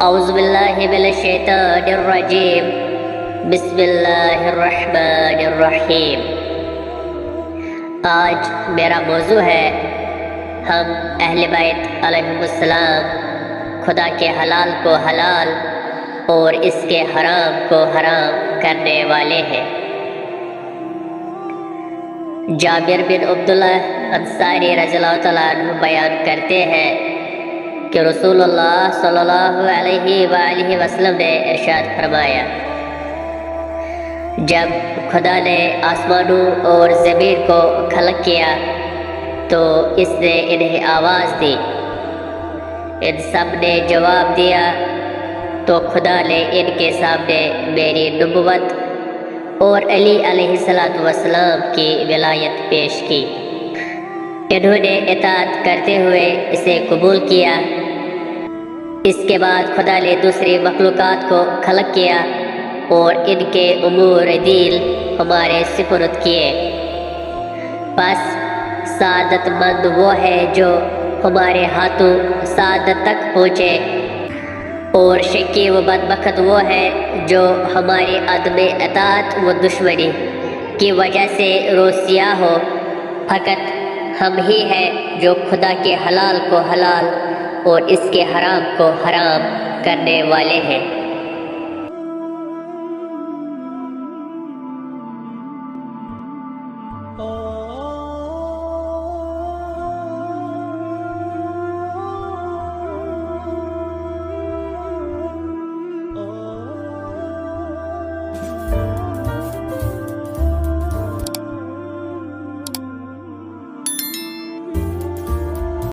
اعوذ باللہ من الشیطان الرجیم بسم اللہ الرحمن الرحیم۔ آج میرا موضوع ہے ہم اہل بیت علیہم السلام خدا کے حلال کو حلال اور اس کے حرام کو حرام کرنے والے ہیں۔ جابر بن عبداللہ انصاری رضی اللہ تعالیٰ عنہ بیان کرتے ہیں کہ رسول اللہ صلی اللہ علیہ وآلہ وسلم نے ارشاد فرمایا، جب خدا نے آسمانوں اور زمین کو خلق کیا تو اس نے انہیں آواز دی، ان سب نے جواب دیا تو خدا نے ان کے سامنے میری نبوت اور علی علیہ السلام کی ولایت پیش کی۔ انہوں نے اطاعت کرتے ہوئے اسے قبول کیا۔ اس کے بعد خدا نے دوسری مخلوقات کو خلق کیا اور ان کے امور دین ہمارے سپرد کیے۔ بس سعادت مند وہ ہے جو ہمارے ہاتھوں سعادت تک پہنچے، اور شقی و بدبخت وہ ہے جو ہماری عدم اطاعت و دشمنی کی وجہ سے روسیہ ہو۔ فقط ہم ہی ہیں جو خدا کے حلال کو حلال اور اس کے حرام کو حرام کرنے والے ہیں۔